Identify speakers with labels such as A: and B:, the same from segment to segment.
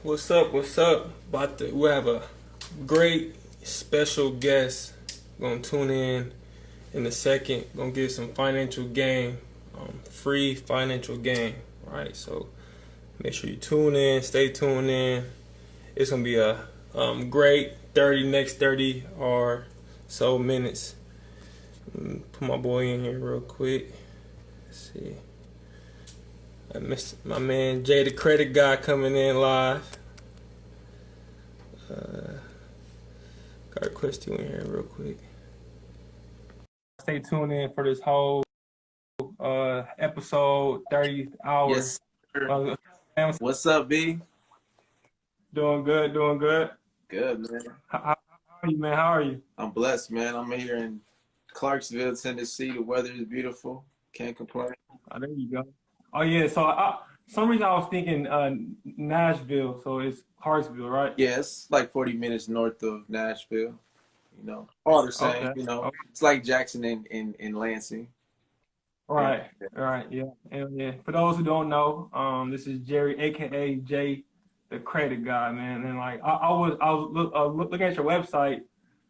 A: What's up? What's up? We have a great special guest gonna tune in a second. Gonna get some financial game, free financial game. Right. So make sure you tune in. Stay tuned in. It's gonna be a great next 30 or so minutes. Put my boy in here real quick. Let's see. I missed my man Jay, the credit guy, coming in live. Gotta request you in here real quick. Stay tuned in for this whole episode, 30 hours.
B: Yes, sir.
A: Man,
B: What's up, B?
A: doing good, doing good.
B: Good, man.
A: How are you, man? How are you?
B: I'm blessed, man. I'm here in Clarksville, Tennessee. The weather is beautiful. Can't complain.
A: Oh, there you go. Oh yeah, so some reason I was thinking Nashville, so it's Clarksville, right?
B: Yeah, it's like 40 minutes north of Nashville. All the same.
A: Okay. Okay.
B: It's like Jackson in Lansing.
A: Right,
B: Yeah.
A: right, yeah, yeah. For those who don't know, this is Jerry, aka Jay, the credit guy, man. And like I was looking at your website.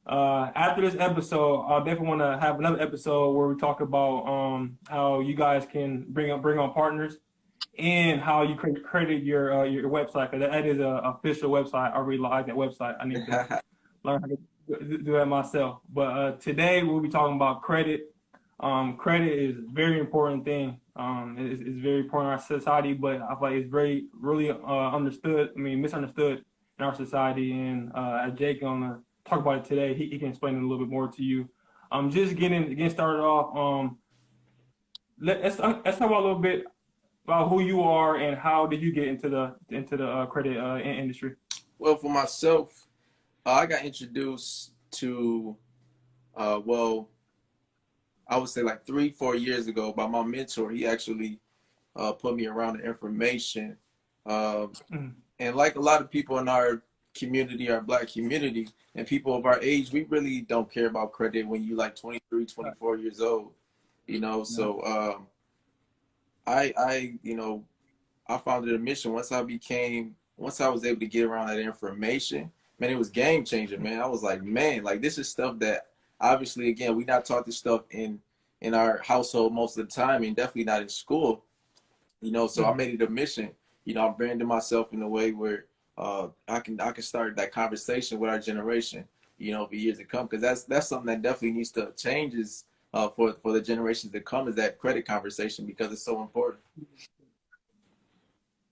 A: After this episode, I definitely want to have another episode where we talk about how you guys can bring on partners and how you credit your website. Cause that is a official website. I really like that website. I need to learn how to do that myself. But today we'll be talking about credit. Credit is a very important thing. It's very important in our society, but I feel like it's really misunderstood in our society. And as Jake gonna talk about it today, he can explain it a little bit more to you. Just getting started off. Let's talk about a little bit about who you are and how did you get into the credit industry.
B: Well, for myself, I got introduced to, I would say like 3-4 years ago by my mentor. He actually put me around the information. And like a lot of people in our community, our Black community, and people of our age, we really don't care about credit when you like 23, 24 years old, So I founded a mission once I was able to get around that information, man, it was game changer, man. I was like, man, like this is stuff that obviously, again, we not taught this stuff in our household most of the time, and definitely not in school, So I made it a mission. I branded myself in a way where I can start that conversation with our generation, for years to come, because that's something that definitely needs to change for the generations to come, is that credit conversation, because it's so important.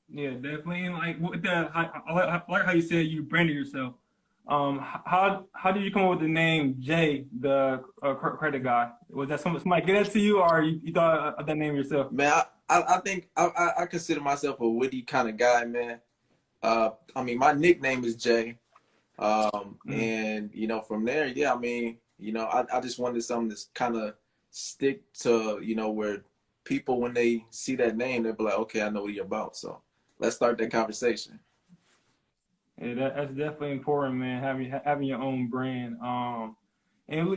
A: Yeah, definitely. And like with that, I like how you said you branded yourself. How did you come up with the name Jay, the credit guy? Was that somebody get that to you, or you thought of that name yourself?
B: Man, I think I consider myself a witty kind of guy, man. My nickname is Jay. And from there, yeah, I just wanted something that's kind of stick to, where people, when they see that name, they'll be like, okay, I know what you're about. So let's start that conversation.
A: Yeah, that's definitely important, man. Having your own brand. And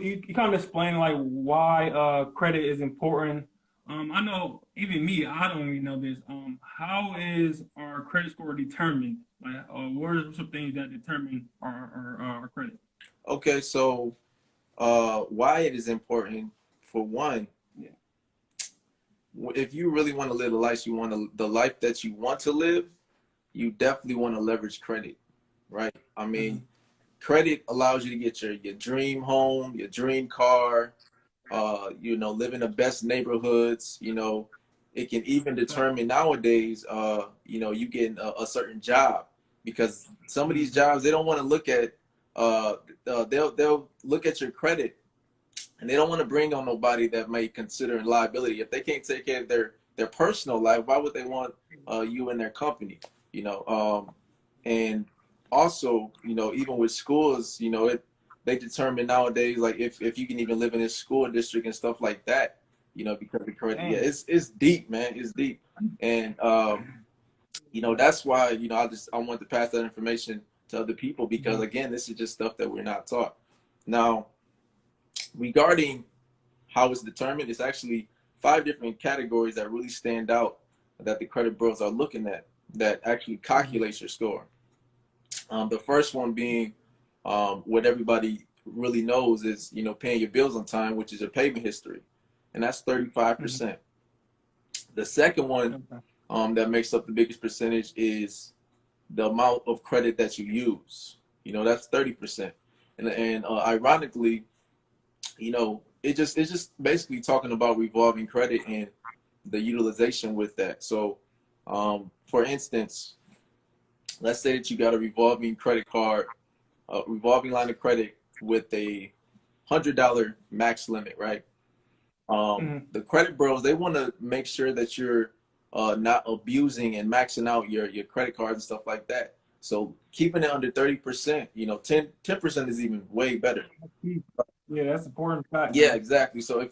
A: you kind of explain like why credit is important. I know even me, I don't even know this. How is our credit score determined? Like, what are some things that determine our credit?
B: Okay, so why it is important, for one,
A: Yeah.
B: If you really want to live the life that you want to live, you definitely want to leverage credit, right? Credit allows you to get your dream home, your dream car, live in the best neighborhoods. It can even determine nowadays, you getting a certain job, because some of these jobs, they don't want to look at, they'll look at your credit, and they don't want to bring on nobody that may consider liability. If they can't take care of their personal life, why would they want you in their company? And also, even with schools, they determine nowadays, like if you can even live in this school district and stuff like that, because of credit. Yeah, it's deep, man. It's deep. And that's why, I want to pass that information to other people, because again, this is just stuff that we're not taught. Now, regarding how it's determined, it's actually 5 different categories that really stand out that the credit bureaus are looking at, that actually calculates your score. The first one being what everybody really knows is, paying your bills on time, which is your payment history, and that's
A: Mm-hmm.
B: 35%. The second one
A: Okay.
B: that makes up the biggest percentage is the amount of credit that you use. That's 30%. And ironically, it's just basically talking about revolving credit and the utilization with that. So, for instance, let's say that you got a revolving credit card, a revolving line of credit with a $100 max limit, right?
A: Mm-hmm.
B: The credit bureaus, they want to make sure that you're not abusing and maxing out your credit cards and stuff like that. So keeping it under 30%, 10% is even way better.
A: Yeah, that's important fact,
B: Yeah,
A: man.
B: exactly. So if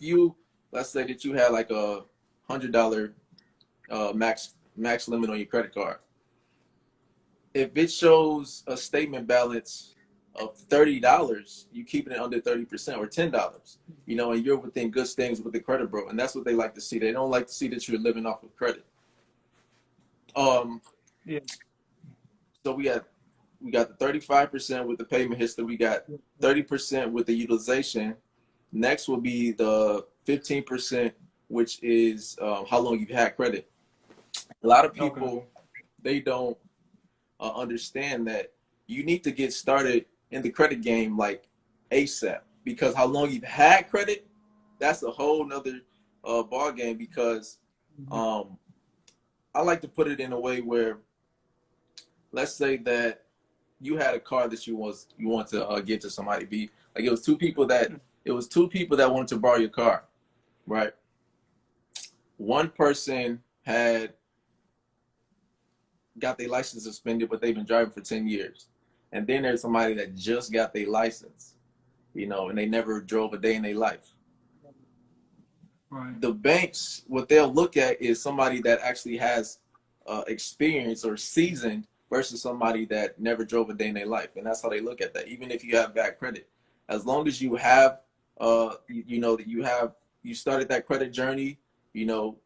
B: let's say that you had like a $100 max limit on your credit card, if it shows a statement balance of $30, you keeping it under 30% or $10, and you're within good standings with the credit bureau, and that's what they like to see. They don't like to see that you're living off of credit. Um,
A: Yeah.
B: so we got the 35% with the payment history. We got 30% with the utilization. Next will be the 15%, which is how long you've had credit. A lot of
A: Okay.
B: people, they don't understand that you need to get started in the credit game like ASAP, because how long you've had credit, that's a whole nother ball game. Because
A: Mm-hmm.
B: um, I like to put it in a way where, let's say that you had a car that you want to give to somebody. Be like it was two people that wanted to borrow your car, right? One person had got their license suspended, but they've been driving for 10 years. And then there's somebody that just got their license, and they never drove a day in their life.
A: Right.
B: The banks, what they'll look at is somebody that actually has experience or seasoned versus somebody that never drove a day in their life. And that's how they look at that. Even if you have bad credit, as long as you have, that you started that credit journey,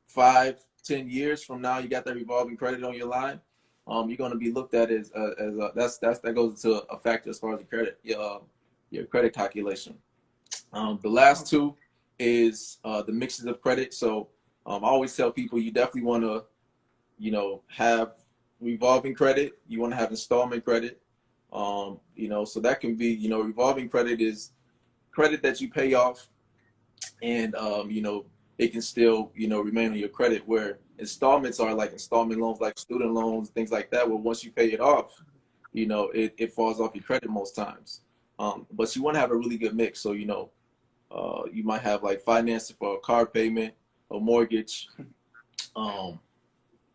B: 5, 10 years from now, you got that revolving credit on your line. You're going to be looked at that goes into a factor as far as the credit, your credit calculation. The last
A: Okay.
B: two is the mixes of credit. So I always tell people you definitely want to, have revolving credit. You want to have installment credit. So that can be, revolving credit is credit that you pay off, and it can still, remain on your credit. Where installments are like installment loans, like student loans, things like that. Where once you pay it off, it falls off your credit most times. But you want to have a really good mix. So you might have like financing for a car payment, a mortgage, um,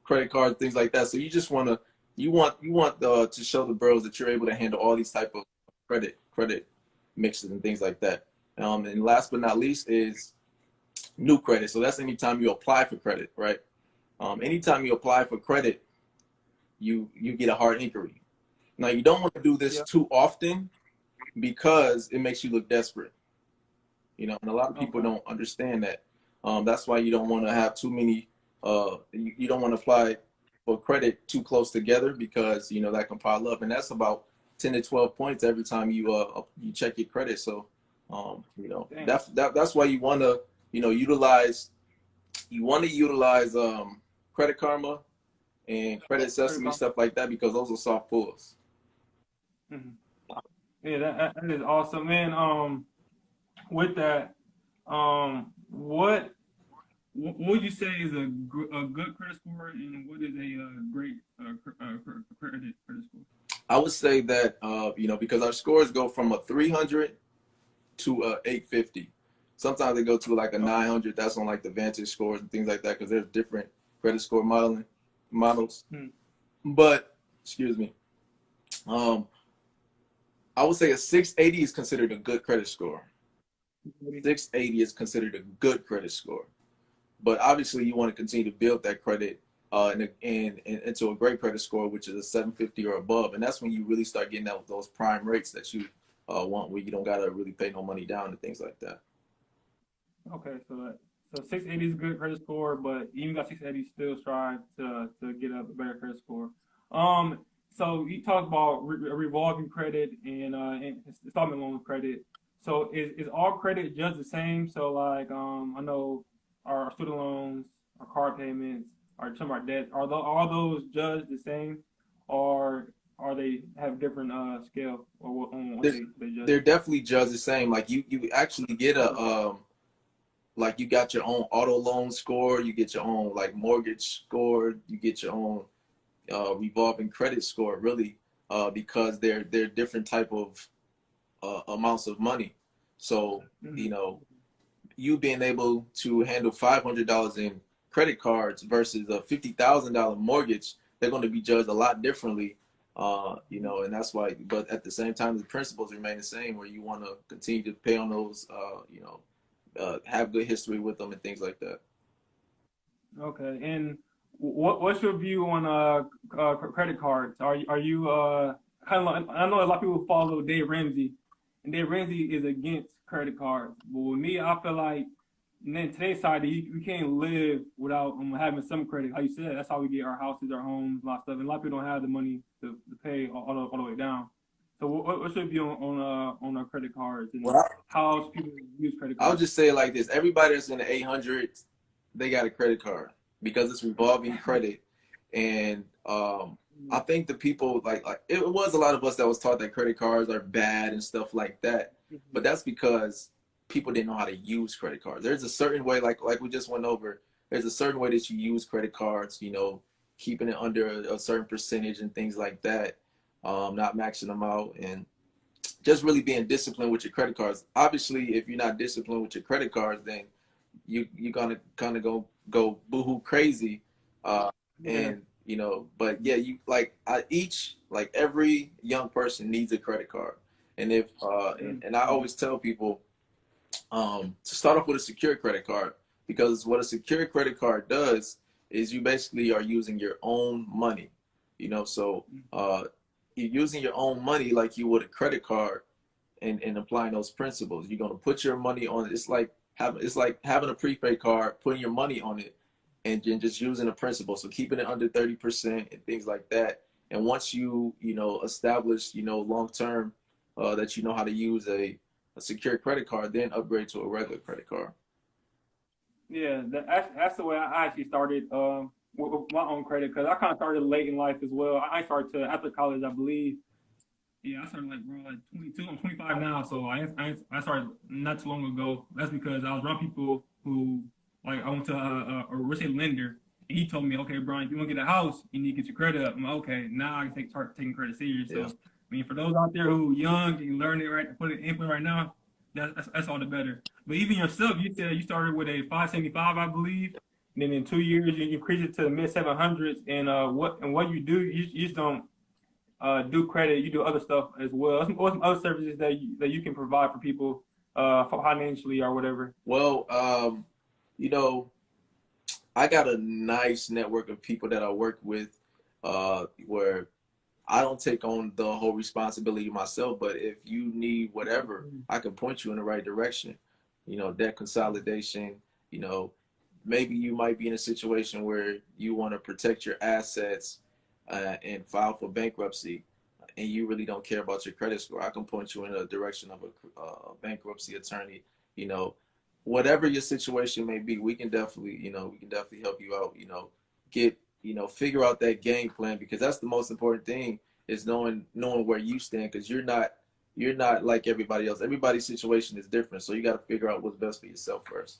B: credit cards, things like that. So you just want to you want to show the bros that you're able to handle all these type of credit mixes and things like that. And last but not least is new credit. So that's anytime you apply for credit, right? Anytime you apply for credit, you get a hard inquiry. Now you don't want to do this
A: Yeah.
B: too often because it makes you look desperate. And a lot of people
A: Okay.
B: don't understand that. That's why you don't want to have too many. You don't want to apply for credit too close together, because that can pile up, and that's about 10 to 12 points every time you check your credit. So,
A: Damn.
B: that's why utilize you want to utilize Credit Karma and Credit
A: Pretty
B: Sesame,
A: calm.
B: stuff like that, because those are soft pulls.
A: Mm-hmm. Yeah, that is awesome, man. With that, what would you say is a good credit score, and what is a great credit score?
B: I would say that because our scores go from a 300 to a 850. Sometimes they go to like a
A: Okay.
B: 900. That's on like the Vantage scores and things like that, because there's different credit score modeling models.
A: Hmm.
B: But excuse me, um, I would say a 680 is considered a good credit score. 680 is considered a good credit score. But obviously, you want to continue to build that credit and into a great credit score, which is a 750 or above. And that's when you really start getting out those prime rates that you want, where you don't got to really pay no money down and things like that.
A: Okay, so 680 is a good credit score, but even got 680, still strive to get a better credit score. Um, So you talked about revolving credit and installment loan credit. So is all credit just the same? So like I know our student loans, our car payments, some of our debts, are all those judged the same, or are they have different scale or what
B: They're,
A: they judge?
B: they're definitely judged the same. Like you actually get a like you got your own auto loan score, you get your own like mortgage score, you get your own revolving credit score, really, because they're different type of amounts of money. So you
A: Mm-hmm.
B: know, you being able to handle $500 in credit cards versus a $50,000 mortgage, they're going to be judged a lot differently. And that's why. But at the same time, the principles remain the same, where you want to continue to pay on those, have good history with them and things like that.
A: Okay. And what's your view on credit cards? Are you kind of like, I know a lot of people follow Dave Ramsey, and Dave Ramsey is against credit cards. But with me, I feel like in today's society, you can't live without having some credit. Like you said, that's how we get our houses, our homes, a lot of stuff. And a lot of people don't have the money to pay all the way down. So what's your view on credit cards and
B: Well,
A: how people use credit
B: I'll
A: cards?
B: just say it like this: everybody that's in the 800s, they got a credit card because it's revolving credit, and I think the people like it was a lot of us that was taught that credit cards are bad and stuff like that, but that's because people didn't know how to use credit cards. There's a certain way, like we just went over. There's a certain way that you use credit cards. Keeping it under a certain percentage and things like that, not maxing them out and just really being disciplined with your credit cards. Obviously, if you're not disciplined with your credit cards, then you're gonna kind of go boohoo crazy, uh,
A: Yeah.
B: and But yeah, you like every young person needs a credit card, and if and I
A: Mm-hmm.
B: always tell people to start off with a secure credit card because what a secure credit card does is you basically are using your own money, so you're using your own money like you would a credit card and applying those principles. You're gonna put your money on it. It's like having a prepaid card, putting your money on it, and just using the principles. So keeping it under 30% and things like that. And once establish long term that you know how to use a secure credit card, then upgrade to a regular credit card.
A: Yeah, that's the way I actually started with my own credit because I kind of started late in life as well. I started after college, I believe. Yeah, I started like bro, like 22. I'm 25 now, so I started not too long ago. That's because I was around people who like I went to a real estate lender, and he told me, okay, Brian, if you want to get a house, you need to get your credit up. I'm like, okay, now I can start taking credit serious.
B: Yeah.
A: So I mean, for those out there who young and learning it right, put it input right now, that's all the better. But even yourself, you said you started with a 575, I believe. And then in 2 years, you increase it to the mid 700s. And what you do, you just don't do credit, you do other stuff as well. What's some other services that you can provide for people financially or whatever?
B: Well, you know, I got a nice network of people that I work with, where I don't take on the whole responsibility myself, but if you need whatever, I can point you in the right direction. Debt consolidation, you know, maybe you might be in a situation where you want to protect your assets and file for bankruptcy, and you really don't care about your credit score. I can point you in the direction of a bankruptcy attorney. You know, whatever your situation may be, we can definitely help you out. Get figure out that game plan because that's the most important thing is knowing where you stand because you're not like everybody else. Everybody's situation is different, so you got to figure out what's best for yourself first.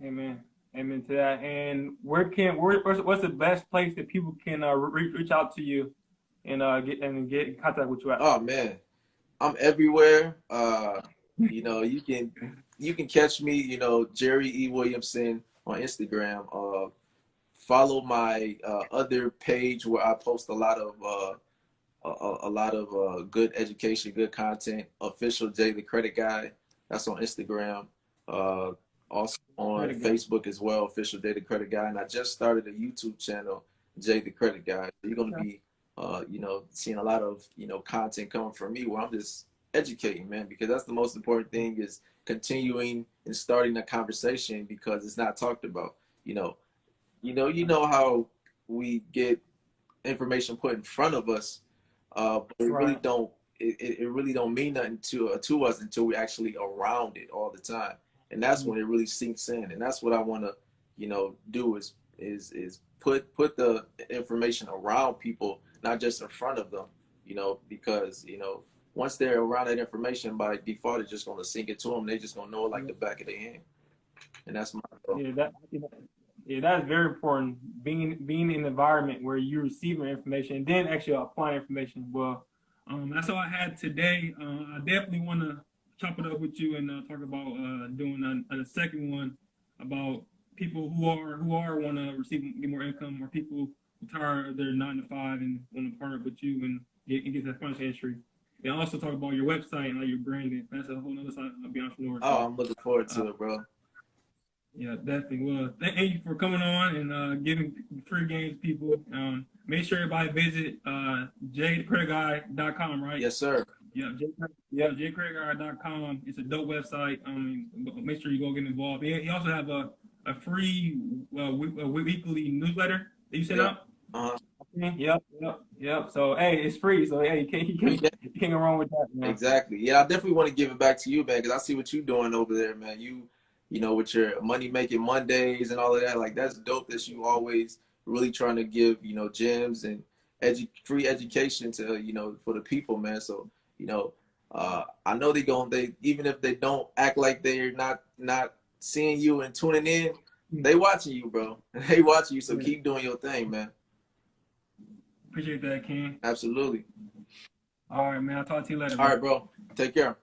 A: Amen. Amen to that. And what's the best place that people can reach out to you and get in contact with you at?
B: Oh man, I'm everywhere. You can catch me, Jerry E. Williamson on Instagram. Follow my other page where I post a lot of good education, good content. Official Jay the Credit Guy. That's on Instagram. Uh, Also on
A: Credit guy.
B: Facebook as well. Official Jay the Credit Guy, and I just started a YouTube channel, Jay the Credit Guy. You're gonna
A: Okay.
B: be, seeing a lot of content coming from me where I'm just educating, man, because that's the most important thing is continuing and starting a conversation because it's not talked about. You know how we get information put in front of us, but it really
A: Right.
B: don't. It really don't mean nothing to us until we actually around it all the time, and that's when it really sinks in. And that's what I want to, do is put the information around people, not just in front of them, because once they're around that information, by default, it's just going to sink into them. They're just going to know it like
A: Yeah.
B: the back of their hand, and that's my goal.
A: Yeah, yeah, that's very important. Being in an environment where you're receiving information and then actually applying information. Well, that's all I had today. I definitely want to chop it up with you and talk about doing a second one about people who are want to get more income, or people who tired of their 9 to 5 and want to partner with you and get that financial industry. And also talk about your website and how you're branding. That's a whole other side of being an entrepreneur.
B: Oh,
A: So,
B: I'm looking forward to it, bro.
A: yeah, definitely. Well, thank you for coming on and giving free games to people. Make sure everybody visit jcreditguy.com, right?
B: Yes, sir.
A: Yeah, jcreditguy.com. It's a dope website. Make sure you go get involved. He also have a free weekly newsletter that you send out.
B: Uh-huh.
A: Yep. So hey, it's free. So hey, you can't go wrong with that, man.
B: Exactly. Yeah, I definitely want to give it back to you, man, because I see what you're doing over there, man. With your money making Mondays and all of that, like that's dope. That you always really trying to give, gems and free education to, for the people, man. So, I know they even if they don't act like they're not seeing you and tuning in, they watching you, bro. They watching you. So keep doing your thing, man.
A: Appreciate that, Ken.
B: Absolutely.
A: All right, man. I'll talk to you later.
B: All right, bro. Take care.